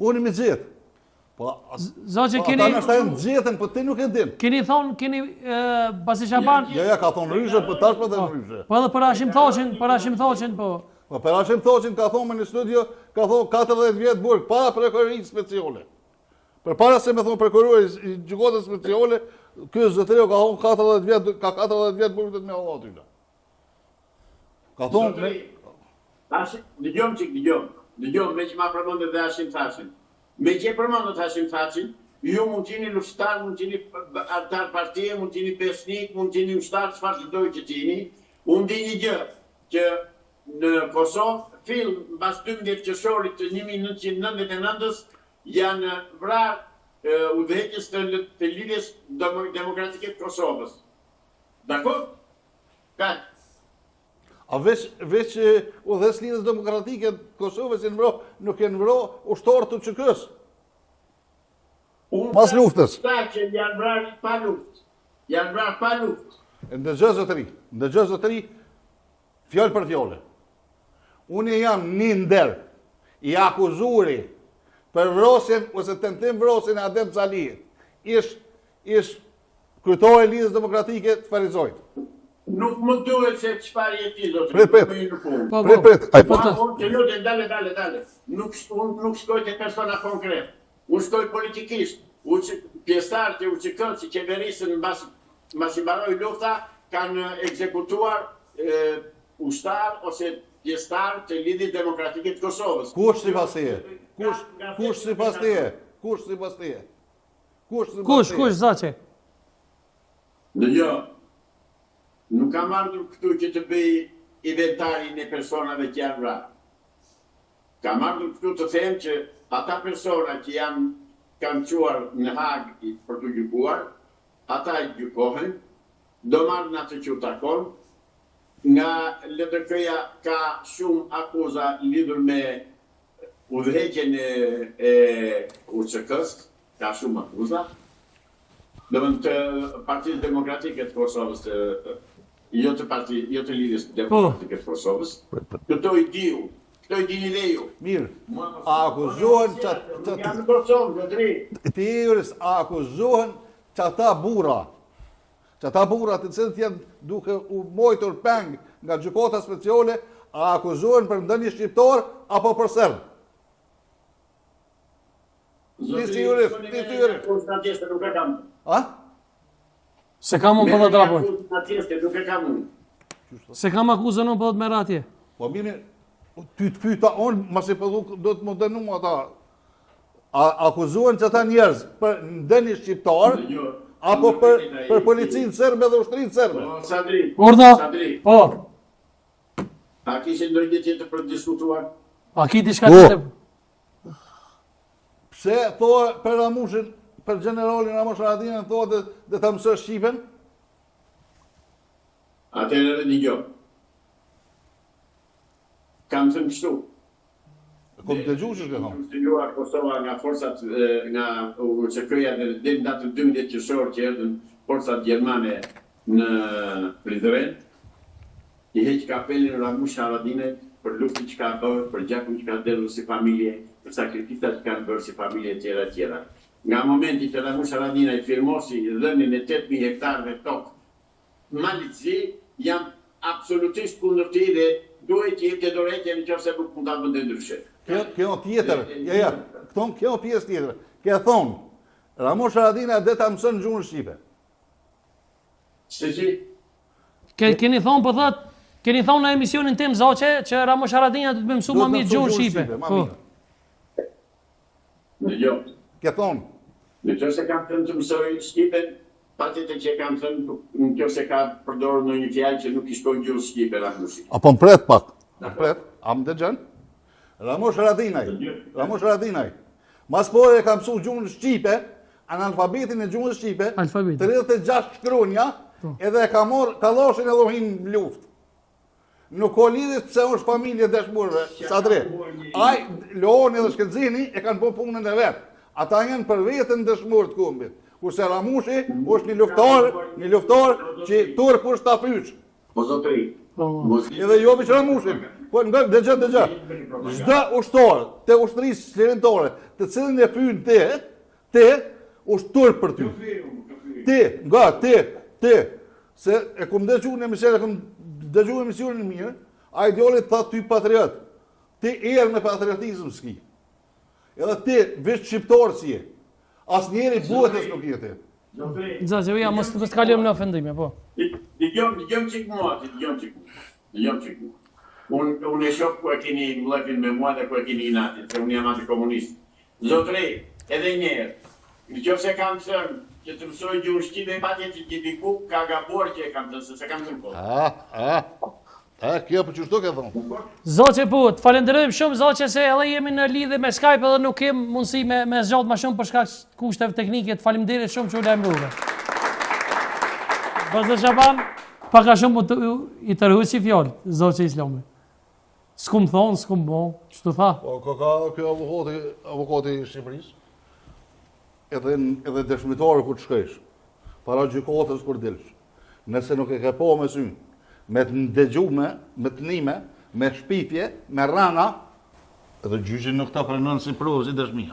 Unë mi gjithë. Po, Zoqe, keni... ata në shtajnë gjithën, po ti nuk e din. Keni thonë, Basi Shaban... Ja, ka thonë ryshe, po tash po dhe ryshe. Po edhe për Hashim Thoqin, po... Po për Hashim Thoqin ka thonë me një studio, ka thonë 40 vjetë burg, para prokurorisë speciale. Për para se me thonë prokurori i gjykatës speciale, ky zotëriu ka thonë 40 vjetë burg të me Allah aty. Ka thonë... Dëgjom, me që ma përmëndet dhe Hashim Thoqin. Me që përmëndet Hashim Thoqin, ju mund t'jini luftar, mund t'jini artar partije, mund t'jini pesnik, mund t'jini ushtar, çfarë të dojë që t'jini. Unë di një gjë, që në Kosovë, fill mbas 12 qershorit të 1999-s, janë vrarë udhëheqës të lidhjes demokratike të Kosovës. Dakor? Ka. A veç udhëhes lidhjes demokratike të Kosovës nuk janë vro ushtarë të QK-s. Mas luftës. Ta që janë vrarë pa luftë. Janë vrarë pa luftë. Ndëgjë zotëri, fjallë për fjallë. Unë jam një ndër i akuzuri për vrosjen ose tentim vrosjen e Adem Calijit. Ish kryetari i lidhjes demokratike të Farizojt. Nuk më duhet se çfarë je ti, zotëri. Prit. Dale. Nuk shkoj te persona konkret. Unë shkoj politikisht. Pjesëtarët e UÇK-s që qeverisën mbasi mbaroi lufta kanë ekzekutuar ushtar ose pjesëtar të lidhjes demokratike të Kosovës. Kush sipas teje? Kush sipas teje? Kush, Zoqe? Dëgjoj. Nuk kam ardhur këtu që të bëj inventarin e personave që janë vrarë. Kam ardhur këtu të them që ata persona që kanë quar në Hagë për të gjykuar, ata i gjykohen, do marrën atë që u takon. Nga LDK-ja ka shumë akuza lidhur me udhëheqjen e UÇK-s, ka shumë akuza. Domethënë të Partisë Demokratike të Kosovës, jo të lidhjes demokratike të Kosovës. Këto i dini dhe ju. Mirë, a akuzohen Janë në Kosovë, zotëri. Ti Iris, a akuzohen që ata burra të cilët janë duke u mojtur peng nga gjykata speciale, a akuzohen për ndonjë shqiptar apo për serb? Ti si Iris. Nuk e kam. A? Se kam unë për dhe drapur. Nuk e kam unë. Se kam akuzën unë për dhe të merë atje. Po mirë, ty të pyta unë, masi përdu do të më dënu ata. A akuzohen që ata njerëz për ndonjë shqiptar, apo për policinë serbe dhe ushtrinë serbe? Sadri. Urda? Po. A kishin ndonjë tjetër për të diskutuar? A ki diçka tjetër? Pse thua për Ramushin, për generalin Ramush Haradinën, thua dhe të mësë Shqipen? Atëherë një gjë. Kam thënë kështu. Kom të gjuhë që shke thonë? Shtylluar Kosova nga forcat nga UÇK-ja dhe në datën 12 qershor që erdhën forcat gjermane në Prizren, i heq kapelin Ramush Haradinës për luftën që ka bërë, për gjakun që ka dhënë si familje, për sakrificat që kanë bërë si familje tjera. Nga momenti që Ramush Haradinaj firmosi dhënien e 8.000 hektarëve tokë, Malitësi janë absolutisht kundër tij dhe duhet të jepte dorëheqje nëse nuk mund ta bënte ndryshe. Kjo tjetër, kjo pjesë tjetër. Kjo thonë, Ramush Haradinaj dhe ta mëson gjuhën shqipe. Si? Keni thonë për thot, keni thonë në emisionin tim Zoqe që Ramush Haradinaj do të më mësoj më mirë gjuhën shqipe. Jo. Kjo thonë. Nëse kam thënë të mësoj shqipen, patjetër që kam thënë nëse ka përdorur ndonjë fjalë që nuk i shkon gjuhës shqipe Ramushi. Apo më pret pak. A më dëgjon? Ramush Haradinaj. Mas pore ka mësuar gjuhën shqipe, analfabetin e gjuhës shqipe, 36 shkronja, edhe ka marrë kallashin e llohin në luftë. Nuk ka lidhje pse është familje dashmorëve, Sadre. Ai Leoni dhe Shkëlzini e kanë bërë punën e vet. Ata janë për veten dashmorë të kombit. Kurse Ramushi është një luftar që turp është ta fyç. Po zotëri. Edhe jo veç Ramushin. Po nga dëgjë. Çdo ushtor te ushtrisë qeveritare, të cilin e fyn ti ushtor për ty. Ti, se e kum dëgjuar në emisionin mirë, ai djali tha ty patriot. Ti me patriotizëm s'ki. Edhe ti veç shqiptar si je. Asnjëri buetës nuk je ti. Zotëria mos të kalojmë në ofendime, po. Dëgjom çik mua. Unë e shoh ku e keni mllëfin me mua dhe ku e keni inatin, se unë jam antikomunist. Zotëri, edhe një herë, nëse kam thënë që të mësoj gjuhën shqipe, patjetër që diku ka gabuar që e kam thënë, se kam thënë kohë. Kjo për çdo ke thonë. Zoçe po, të falenderojmë shumë zoçe se edhe jemi në lidhje me Skype edhe nuk kem mundësi me zgjat më shumë për shkak kushteve teknike. Të faleminderit shumë që u lajmërove. Bazë Shaban, pak a shumë i tërhuçi fjalë zoçe Islami. S'kum thon, s'kum bon, ç'të tha? Po ka kjo avokati i Shqipërisë. Edhe dëshmitari ku të shkesh, para gjykatës kur dilsh. Nëse nuk e ke po me sy, me të ndëgjume, me të nime, me shpifje, me rana, edhe gjyqi nuk ta pranon si provë, si dëshmi.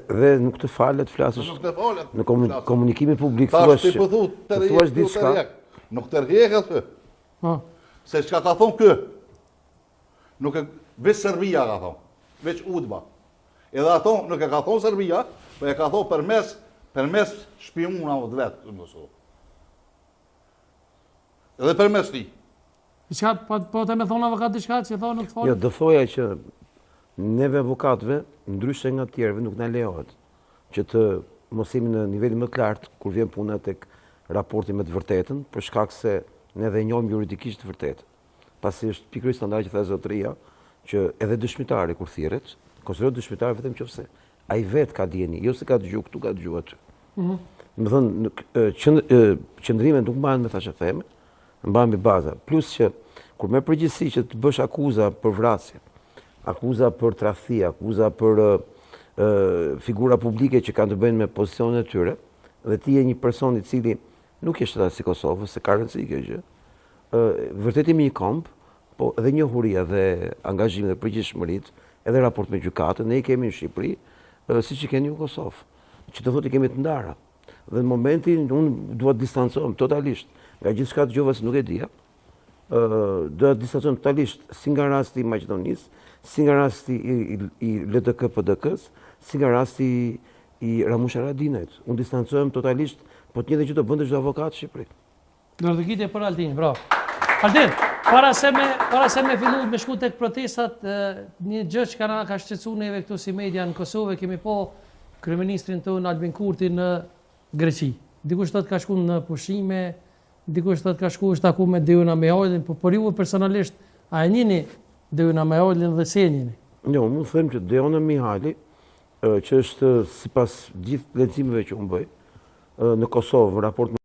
Dhe nuk të falet flasësh në komunikimin publik thuash diçka. Nuk të rrjek atë. Se çka ka thonë kë? Nuk e veç Serbia ka thonë, veç Udba. Edhe ato nuk e ka thonë Serbia, po e ka thonë përmes shpionave të vetë në Kosovë. Edhe përmes ti. Diçka po të më thonë avokat diçka që thonë nuk të folë? Jo, do thoja që neve avokatëve, ndryshe nga të tjerëve, nuk na lejohet që të mos jemi në nivelin më të lartë kur vjen puna tek raporti me të vërtetën, për shkak se ne dhe njohim juridikisht të vërtetën. Pasi është pikërisht standard që tha zotëria, që edhe dëshmitari kur thirret, konsiderohet dëshmitar vetëm nëse ai vetë ka dieni, jo se ka dëgjuar këtu, ka dëgjuar aty. Më thënë, qëndrimet nuk mbahen me thashë theme, mbahen mbi baza. Plus që kur me përgjithësi që të bësh akuza për vrasje, akuza për tradhti, akuza për figura publike që kanë të bëjnë me pozicionet e tyre, dhe ti je një person i cili nuk je shtetas i Kosovës, se ka rëndësi kjo gjë. Vërtet jemi një komb, po edhe njohuria dhe angazhimi dhe përgjegjësitë, edhe raport me gjykatën, ne i kemi në Shqipëri, siç i keni në Kosovë, që të thotë i kemi të ndara. Dhe në momentin unë dua të distancohem totalisht nga gjithçka dëgjova se nuk e dija. Do të distancohem totalisht si nga rasti i Maqedonisë, si nga rasti i LDK-PDK-s, si nga rasti i Ramush Haradinajt. Unë distancohem totalisht, po të njëjtën që do bënte çdo avokat në Shqipëri. Lërdëkitje për Altin, bravo. Altin, para se me fillu me shku tek protestat, një gjë që ka shqetësuar neve këtu si media në Kosovë, kemi po kryeministrin tonë Albin Kurti në Greqi. Dikush thotë ka shku në pushime, dikush thotë ka shku është taku me Deuna Mihajlin, po për ju personalisht, a e njini Deuna Mihajlin dhe se e njini? Jo, mund të them që Deuna Mihajli, që është sipas gjithë leximeve që unë bëj, në Kosovë, raport